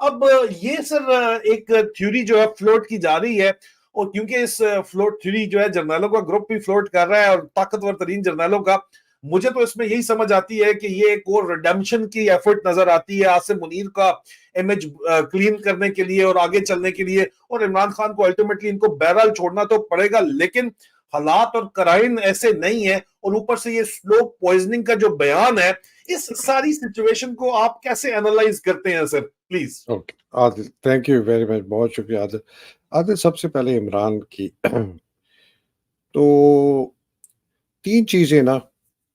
اب یہ سر ایک تھیوری جو ہے فلوٹ کی جا رہی ہے، اور کیونکہ اس فلوٹ تھیوری جو ہے جرنیلوں کا گروپ بھی فلوٹ کر رہا ہے اور طاقتور ترین جرنیلوں کا، مجھے تو اس میں یہی سمجھ آتی ہے کہ یہ ایک اور ریڈمپشن کی ایفرٹ نظر آتی ہے عاصم منیر کا امیج کلین کرنے کے لیے اور آگے چلنے کے لیے، اور عمران خان کو الٹیمیٹلی ان کو بہرحال چھوڑنا تو پڑے گا، لیکن حالات اور قرائن ایسے نہیں ہیں، اور اوپر سے یہ سلو پوائزننگ کا جو بیان ہے، اس ساری سچویشن کو آپ کیسے انالائز کرتے ہیں sir please? Okay Adil, thank you very much, بہت شکریہ عادل. عادل، سب سے پہلے عمران کی تو 3 چیزیں نا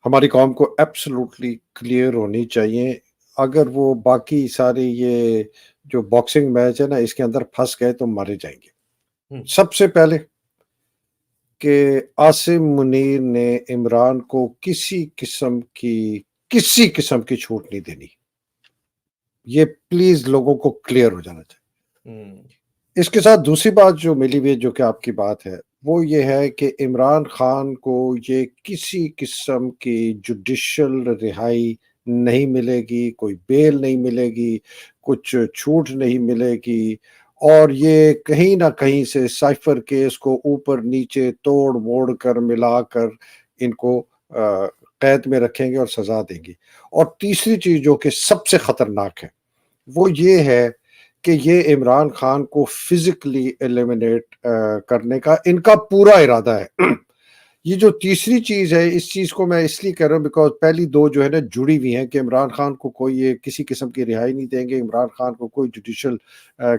ہماری قوم کو ایبسلوٹلی کلیئر ہونی چاہیے. اگر وہ باقی سارے یہ جو باکسنگ میچ ہے نا اس کے اندر پھنس گئے تو مارے جائیں گے. سب سے پہلے کہ عاصم منیر نے عمران کو کسی قسم کی چھوٹ نہیں دینی. یہ پلیز لوگوں کو کلیئر ہو جانا چاہیے. اس کے ساتھ دوسری بات جو ملی ہوئی جو کہ آپ کی بات ہے وہ یہ ہے کہ عمران خان کو یہ کسی قسم کی جوڈیشل رہائی نہیں ملے گی، کوئی بیل نہیں ملے گی، کچھ چھوٹ نہیں ملے گی، اور یہ کہیں نہ کہیں سے سائفر کیس کو اوپر نیچے توڑ موڑ کر ملا کر ان کو قید میں رکھیں گے اور سزا دیں گے. اور تیسری چیز جو کہ سب سے خطرناک ہے وہ یہ ہے کہ یہ عمران خان کو فزیکلی ایلیمنیٹ کرنے کا ان کا پورا ارادہ ہے. یہ جو تیسری چیز ہے اس چیز کو میں اس لیے کہہ رہا ہوں بیکاز پہلی دو جو ہے نا جڑی ہوئی ہیں کہ عمران خان کو کوئی یہ کسی قسم کی رہائی نہیں دیں گے، عمران خان کو کوئی جوڈیشل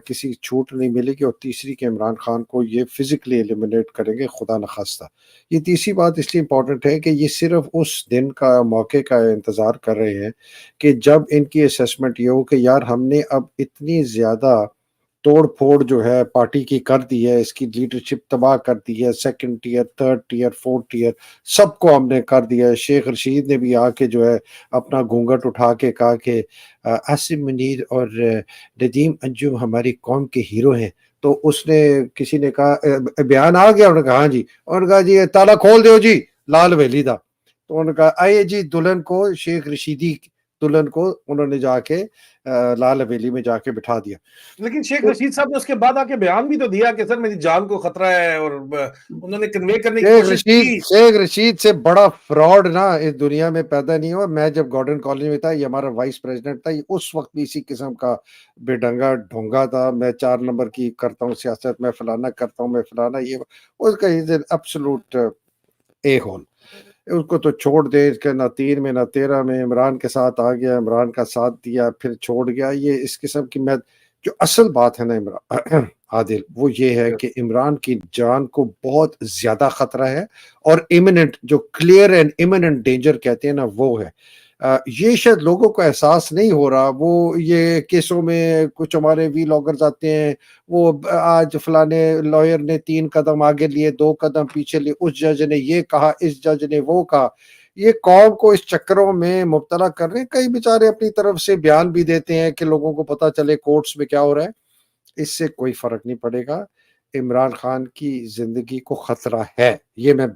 کسی چھوٹ نہیں ملے گی، اور تیسری کہ عمران خان کو یہ فزیکلی ایلیمنیٹ کریں گے خدا نخواستہ. یہ تیسری بات اس لیے امپورٹنٹ ہے کہ یہ صرف اس دن کا موقع کا انتظار کر رہے ہیں کہ جب ان کی اسیسمنٹ یہ ہو کہ یار ہم نے اب اتنی زیادہ توڑ پھوڑ جو ہے پارٹی کی کر دی ہے، اس کی لیڈرشپ تباہ کر دی ہے، 2nd tier 3rd tier 4th tier سب کو ہم نے کر دیا ہے. شیخ رشید نے بھی آ کے جو ہے اپنا گھونگھٹ اٹھا کے کہا کہ عاصم منیر اور ندیم انجم ہماری قوم کے ہیرو ہیں. تو اس نے کسی نے کہا بیان آ گیا، انہوں نے کہا ہاں جی، انہوں نے کہا جی تالا کھول دیو جی لال ویلی دا. تو انہوں نے کہا آئیے جی دلہن کو، شیخ رشیدی دلہن کو انہوں نے جا کے لال حویلی میں جا کے بٹھا دیا. لیکن شیخ رشید صاحب نے اس کے بعد آ کے بیان بھی تو دیا کہ سر میری جان کو خطرہ ہے، اور انہوں نے کنوے کرنے کی کوشش کی. شیخ رشید سے بڑا فراڈ نا اس دنیا میں پیدا نہیں ہوا. میں جب گارڈن کالج میں تھا، یہ ہمارا وائس پریزیڈنٹ تھا، یہ اس وقت بھی اسی قسم کا بے ڈنگا ڈھونگا تھا. میں 4 نمبر کی کرتا ہوں سیاست، میں فلانا کرتا ہوں، میں فلانا. یہ اس کا ایبسولوٹ اے ہول. اس کو تو چھوڑ دے، اس کے نہ 3 میں نہ 13 میں عمران کے ساتھ آ گیا، عمران کا ساتھ دیا پھر چھوڑ گیا. یہ اس قسم کی میں جو اصل بات ہے نا عمران عادل وہ یہ ہے کہ عمران کی جان کو بہت زیادہ خطرہ ہے، اور امیوننٹ جو کلیئر اینڈ امیوننٹ ڈینجر کہتے ہیں نا وہ ہے. یہ شاید لوگوں کو احساس نہیں ہو رہا. وہ یہ کیسوں میں کچھ ہمارے وی لاگرز آتے ہیں، وہ آج فلانے لائر نے 3 قدم آگے لیے 2 قدم پیچھے لیے، اس جج نے یہ کہا، اس جج نے وہ کہا. یہ قوم کو اس چکروں میں مبتلا کر رہے ہیں. کئی بیچارے اپنی طرف سے بیان بھی دیتے ہیں کہ لوگوں کو پتہ چلے کورٹس میں کیا ہو رہا ہے. اس سے کوئی فرق نہیں پڑے گا. عمران خان کی زندگی کو خطرہ ہے. یہ میں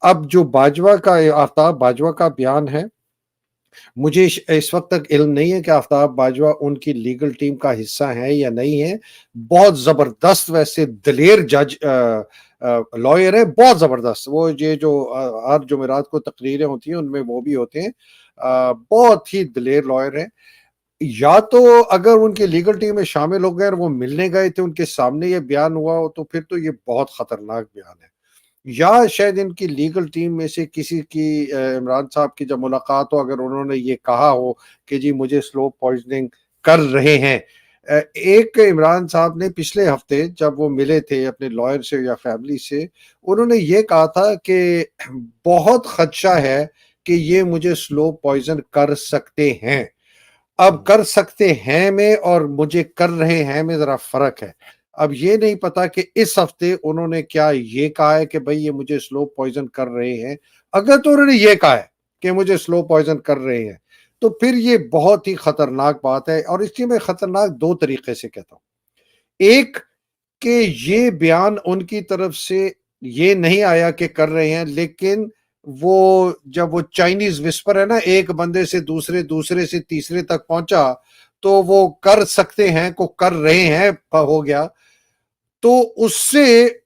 اب جو باجوہ کا آفتاب باجوہ کا بیان ہے، مجھے اس وقت تک علم نہیں ہے کہ آفتاب باجوہ ان کی لیگل ٹیم کا حصہ ہے یا نہیں ہے. بہت زبردست ویسے دلیر جج لائر ہے، بہت زبردست. وہ یہ جو ہر جمعرات کو تقریریں ہوتی ہیں ان میں وہ بھی ہوتے ہیں. بہت ہی دلیر لائر ہے. یا تو اگر ان کی لیگل ٹیم میں شامل ہو گئے اور وہ ملنے گئے تھے ان کے سامنے یہ بیان ہوا ہو تو پھر تو یہ بہت خطرناک بیان ہے. یا شاید ان کی لیگل ٹیم میں سے کسی کی عمران صاحب کی جب ملاقات ہو، اگر انہوں نے یہ کہا ہو کہ جی مجھے سلو پوائزننگ کر رہے ہیں. ایک عمران صاحب نے پچھلے ہفتے جب وہ ملے تھے اپنے لائر سے یا فیملی سے، انہوں نے یہ کہا تھا کہ بہت خدشہ ہے کہ یہ مجھے سلو پوائزن کر سکتے ہیں. اب کر سکتے ہیں میں اور مجھے کر رہے ہیں میں ذرا فرق ہے. اب یہ نہیں پتا کہ اس ہفتے انہوں نے کیا یہ کہا ہے کہ بھئی یہ مجھے سلو پوائزن کر رہے ہیں. اگر تو انہوں نے یہ کہا ہے کہ مجھے سلو پوائزن کر رہے ہیں تو پھر یہ بہت ہی خطرناک بات ہے. اور اس لیے میں خطرناک 2 طریقے سے کہتا ہوں. ایک کہ یہ بیان ان کی طرف سے یہ نہیں آیا کہ کر رہے ہیں، لیکن وہ جب وہ چائنیز وسپر ہے نا، ایک بندے سے دوسرے سے تیسرے تک پہنچا تو وہ کر سکتے ہیں کو کر رہے ہیں ہو گیا, تو اس سے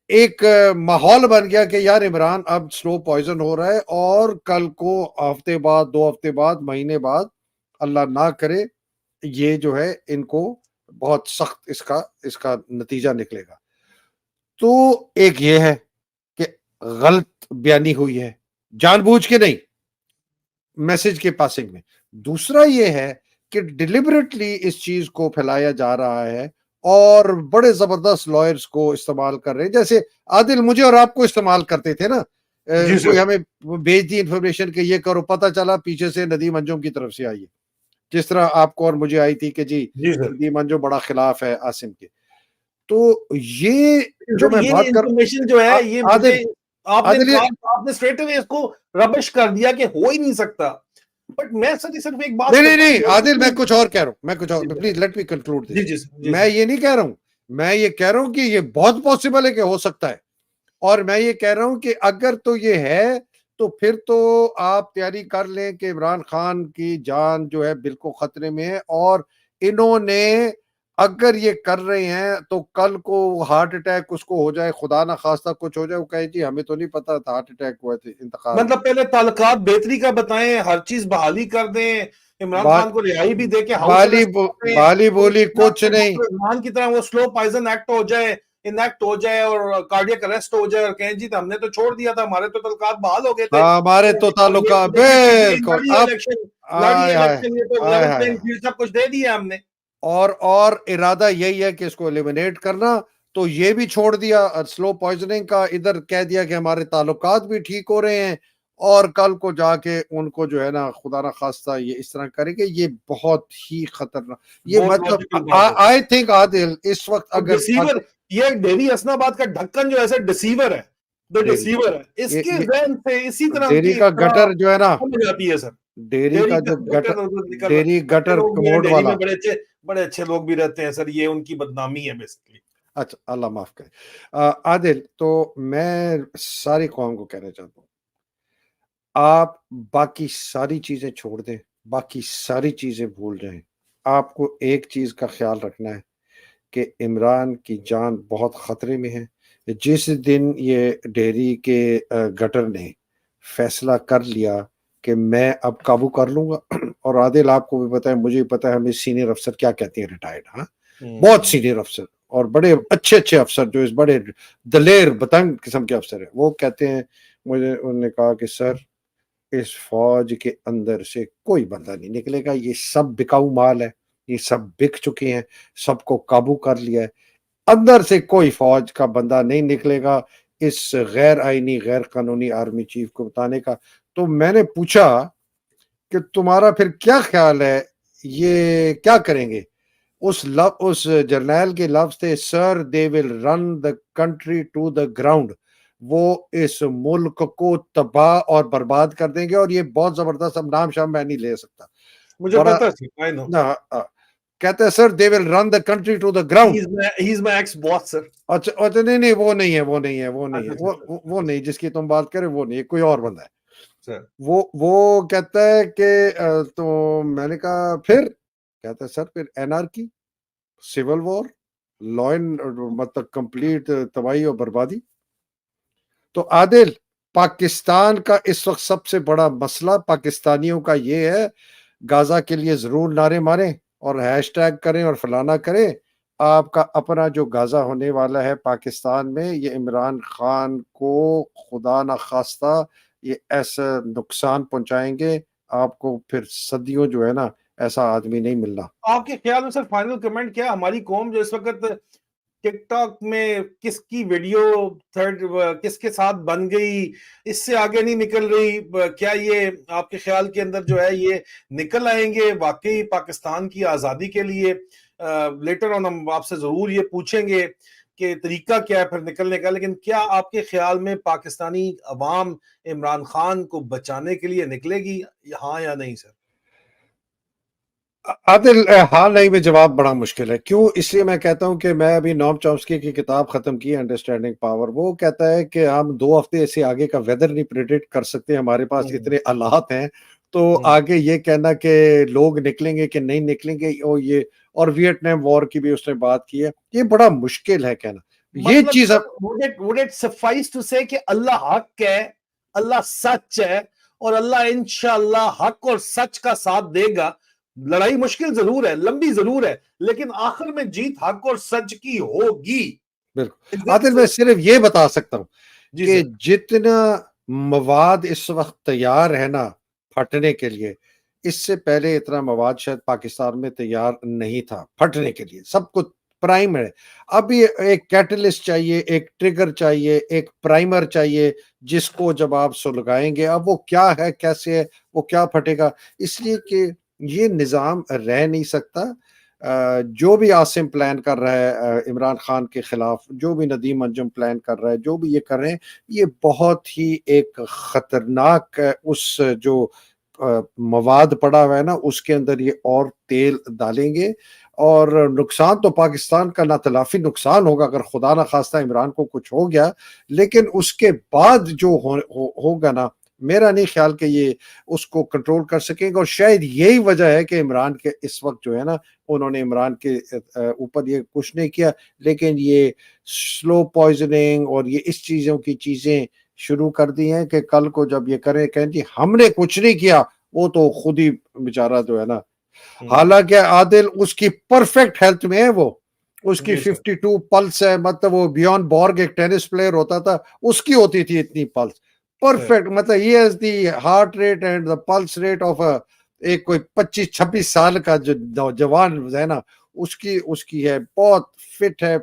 ایک ماحول بن گیا کہ یار عمران اب سلو پوائزن ہو رہا ہے, اور کل کو ہفتے بعد 2 ہفتے بعد مہینے بعد اللہ نہ کرے یہ جو ہے ان کو بہت سخت اس کا نتیجہ نکلے گا. تو ایک یہ ہے کہ غلط بیانی ہوئی ہے, جان بوجھ کے نہیں, میسج کے پاسنگ میں. دوسرا یہ ہے کہ ڈیلیبریٹلی اس چیز کو پھیلایا جا رہا ہے, اور بڑے زبردست لائرز کو استعمال کر رہے ہیں, جیسے عادل مجھے اور آپ کو استعمال کرتے تھے نا, کوئی ہمیں بھیج دی انفارمیشن کہ یہ کرو, پتہ چلا پیچھے سے ندیم انجم کی طرف سے آئی ہے, جس طرح آپ کو اور مجھے آئی تھی کہ جی ندیم انجم بڑا خلاف ہے عاصم کے. تو یہ جو میں بات کر انفارمیشن جو ہے یہ عادل آپ نے اسٹریٹ اوے اس کو ربش کر دیا کہ ہو ہی نہیں سکتا. بٹ میں صرف ایک بات نہیں عادل, میں کچھ اور کہہ رہا ہوں, میں کچھ اور, please let me conclude this. میں یہ نہیں کہہ رہا ہوں, میں یہ کہہ رہا ہوں کہ یہ بہت پاسبل ہے کہ ہو سکتا ہے, اور میں یہ کہہ رہا ہوں کہ اگر تو یہ ہے تو پھر تو آپ تیاری کر لیں کہ عمران خان کی جان جو ہے بالکل خطرے میں ہے, اور انہوں نے اگر یہ کر رہے ہیں تو کل کو ہارٹ اٹیک اس کو ہو جائے, خدا نہ خواستہ کچھ ہو جائے, وہ کہے جی ہمیں تو نہیں پتا تھا ہارٹ اٹیک ہوا تھا, انتقال. مطلب پہلے تعلقات بہتری کا بتائیں, ہر چیز بحالی کر دیں, عمران خان کو رہائی بھی دے کے بالی بولی کچھ نہیں, عمران کی طرح وہ سلو پوائزن ایکٹ ہو جائے اور کارڈیک اریسٹ ہو جائے, اور کہیں جی ہم نے تو چھوڑ دیا تھا, ہمارے تو تعلقات بحال ہو گئے تھے, ہمارے تو تعلقات بالکل سب کچھ دے دیا ہم نے. اور ارادہ یہی ہے کہ اس کو ایلیمینیٹ کرنا, تو یہ بھی چھوڑ دیا سلو پوائزننگ کا, ادھر کہہ دیا کہ ہمارے تعلقات بھی ٹھیک ہو رہے ہیں, اور کل کو جا کے ان کو جو ہے نا خدا نہ خواستہ یہ اس طرح کریں گے. یہ بہت ہی خطرناک, یہ مطلب آئی تھنک عادل اس وقت اگر یہ ڈیری حسن آباد کا ڈھکن جو ایسے ڈسیور ہے, اس کے ذہن سے اسی طرح ڈیری کا گٹر جو ہے نا, جاتی ہے سر, ڈیری کا جو ڈیری گٹر کموڈ والا, بڑے اچھے لوگ بھی رہتے ہیں سر, یہ ان کی بدنامی ہے بیسیکلی. اچھا اللہ معاف کرے. عادل, تو میں ساری قوم کو کہنا چاہتا ہوں, آپ باقی ساری چیزیں چھوڑ دیں, باقی ساری چیزیں بھول جائیں. آپ کو ایک چیز کا خیال رکھنا ہے کہ عمران کی جان بہت خطرے میں ہے. جس دن یہ ڈیری کے گٹر نے فیصلہ کر لیا کہ میں اب قابو کر لوں گا, اور عادل آپ کو بھی پتا ہے, مجھے بھی پتا ہے, ہمیں سینئر افسر کیا کہتے ہیں ریٹائرڈ, ہاں بہت سینئر افسر اور بڑے اچھے افسر جو اس بڑے دلیر بتنگ قسم کے افسر ہیں, وہ کہتے ہیں مجھے, انہوں نے کہا کہ سر اس فوج کے اندر سے کوئی بندہ نہیں نکلے گا, یہ سب بکاؤ مال ہے, یہ سب بک چکے ہیں, سب کو قابو کر لیا ہے, اندر سے کوئی فوج کا بندہ نہیں نکلے گا اس غیر آئینی غیر قانونی آرمی چیف کو بتانے کا. تو میں نے پوچھا کہ تمہارا پھر کیا خیال ہے, یہ کیا کریں گے؟ اس جرنیل کے لفظ تھے, sir they will run the country to the ground, وہ اس ملک کو تباہ اور برباد کر دیں گے. اور یہ بہت زبردست, اب نام شام میں نہیں لے سکتا, مجھے پتا ہے, کہتے ہیں sir they will run the country to the ground. He is my ex boss sir. اچھا نہیں, وہ نہیں ہے, وہ نہیں جس کی تم بات کرے, وہ نہیں, کوئی اور بندہ ہے. وہ کہتا ہے کہ تو میں نے کہا پھر کہتا ہے سر پھر اینارکی, سول وار, لا اینڈ مطلب کمپلیٹ تباہی اور بربادی. تو عادل, پاکستان کا اس وقت سب سے بڑا مسئلہ پاکستانیوں کا یہ ہے, غازہ کے لیے ضرور نعرے ماریں اور ہیش ٹیگ کریں اور فلانا کریں, آپ کا اپنا جو غازہ ہونے والا ہے پاکستان میں, یہ عمران خان کو خدا نہ خواستہ یہ ایسا نقصان پہنچائیں گے آپ کو, پھر صدیوں جو ہے نا ایسا آدمی نہیں ملنا. آپ کے خیال میں سر فائنل کمنٹ کیا, ہماری قوم جو اس وقت ٹک ٹاک میں کس کی ویڈیو کس کے ساتھ بن گئی, اس سے آگے نہیں نکل رہی, کیا یہ آپ کے خیال کے اندر جو ہے یہ نکل آئیں گے واقعی پاکستان کی آزادی کے لیے؟ لیٹر آن ہم آپ سے ضرور یہ پوچھیں گے کہ طریقہ کیا ہے پھر نکلنے کا, لیکن کیا آپ کے خیال میں پاکستانی عوام عمران خان کو بچانے کے لیے نکلے گی, ہاں یا نہیں سر؟ عادل ہاں نہیں میں جواب بڑا مشکل ہے. کیوں؟ اس لیے میں کہتا ہوں کہ میں ابھی نوم چومسکی کی کتاب ختم کی انڈرسٹینڈنگ پاور, وہ کہتا ہے کہ ہم 2 ہفتے سے آگے کا ویدر نہیں پریڈکٹ کر سکتے, ہمارے پاس اتنے آلات ہیں تو آگے یہ کہنا کہ لوگ نکلیں گے کہ نہیں نکلیں گے یہ اور ویتنام وار کی بھی اس نے بات کی ہے, یہ بڑا مشکل ہے کہنا یہ چیز. would it suffice to say کہ اللہ حق ہے, اللہ سچ ہے اور اللہ انشاءاللہ حق اور سچ کا ساتھ دے گا. لڑائی مشکل ضرور ہے, لمبی ضرور ہے, لیکن آخر میں جیت حق اور سچ کی ہوگی. بالکل عادل, میں صرف یہ بتا سکتا ہوں کہ جتنا مواد اس وقت تیار ہے نا پھٹنے کے لیے, اس سے پہلے اتنا مواد شاید پاکستان میں تیار نہیں تھا پھٹنے کے لیے. سب کچھ پرائم ہے. اب یہ ایک کیٹلسٹ چاہیے, ایک ٹریگر چاہیے, ایک پرائمر چاہیے جس کو جب آپ سلگائیں گے, اب وہ کیا ہے, کیسے ہے, وہ کیا پھٹے گا. اس لیے کہ یہ نظام رہ نہیں سکتا. جو بھی عاصم پلان کر رہا ہے عمران خان کے خلاف, جو بھی ندیم انجم پلان کر رہا ہے, جو بھی یہ کر رہے ہیں, یہ بہت ہی ایک خطرناک اس جو مواد پڑا ہوا ہے نا اس کے اندر یہ اور تیل ڈالیں گے. اور نقصان تو پاکستان کا نا تلافی نقصان ہوگا اگر خدا نہ خواستہ عمران کو کچھ ہو گیا, لیکن اس کے بعد جو ہوگا نا, میرا نہیں خیال کہ یہ اس کو کنٹرول کر سکیں گے. اور شاید یہی وجہ ہے کہ عمران کے اس وقت جو ہے نا, انہوں نے عمران کے اوپر یہ کچھ نہیں کیا, لیکن یہ سلو پوائزننگ اور یہ اس چیزوں کی چیزیں شروع کر دی ہیں کہ کل کو جب یہ کریں کہیں جی ہم نے کچھ نہیں کیا, وہ تو خود ہی بیچارہ جو ہے نا. حالانکہ عادل اس کی پرفیکٹ ہیلتھ میں ہے, وہ اس کی 52 پلس ہے, مطلب وہ بیون بورگ ایک ٹینس پلیئر ہوتا تھا, اس کی ہوتی تھی اتنی پلس پرفیکٹ. مطلب he has the heart rate and the pulse rate of ایک کوئی 25-26 سال کا جو نوجوان ہے نا, اس کی ہے, بہت فٹ ہے,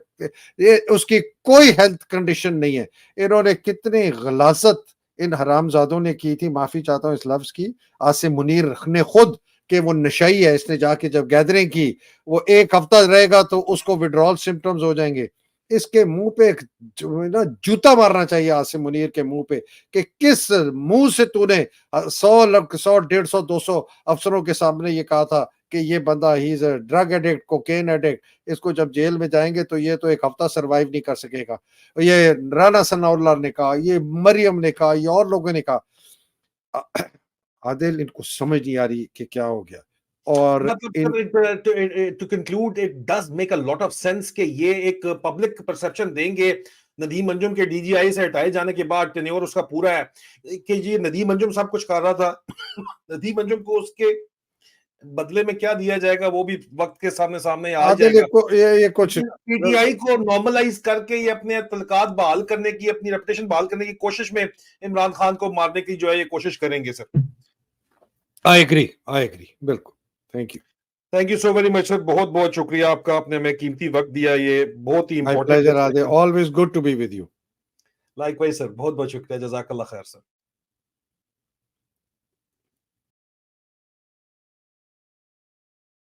اس کی کوئی ہیلتھ کنڈیشن نہیں ہے. انہوں نے کتنی غلاظت ان حرامزادوں نے کی تھی, معافی چاہتا ہوں اس لفظ کی, عاصم منیر نے خود, کہ وہ نشئی ہے, اس نے جا کے جب گیدرنگ کی, وہ 1 ہفتہ رہے گا تو اس کو ودرول سمپٹمز ہو جائیں گے. اس کے منہ پہ جوتا مارنا چاہیے عاصم منیر کے منہ پہ, کہ کس منہ سے تو نے 100-150-200 افسروں کے سامنے یہ کہا تھا کہ یہ بندہ he is a drug addict, cocaine addict, اس کو جب جیل میں جائیں گے تو یہ تو 1 ہفتہ سروائیو نہیں کر سکے گا. یہ رانا ثناء اللہ نے کہا, یہ مریم نے کہا, یہ اور لوگوں نے کہا. عادل ان کو سمجھ نہیں آ رہی کہ کیا ہو گیا. اور to conclude, it does make a lot of sense کہ یہ ایک پبلک پرسپشن دیں گے ندیم انجم کے ڈی جی آئی سے ہٹائے جانے کے بعد, ٹینیور اس کا پورا ہے کہ یہ ندیم انجم سب کچھ کر رہا تھا. ندیم انجم کو اس کے بدلے میں کیا دیا جائے گا وہ بھی وقت کے سامنے آ جائے گا. یہ کچھ پی ٹی آئی کو نارملائز کر کے یہ اپنے تعلقات بحال کرنے کی, اپنی ریپوٹیشن بحال کرنے کی کوشش میں عمران خان کو مارنے کی جو ہے یہ کوشش کریں گے. سر I agree بالکل. Thank you so very much sir, بہت بہت شکریہ آپ کا, آپ نے ہمیں قیمتی وقت دیا, یہ بہت ہی important. always good to be with you. Likewise sir, بہت بہت شکریہ, جزاک اللہ خیر سر.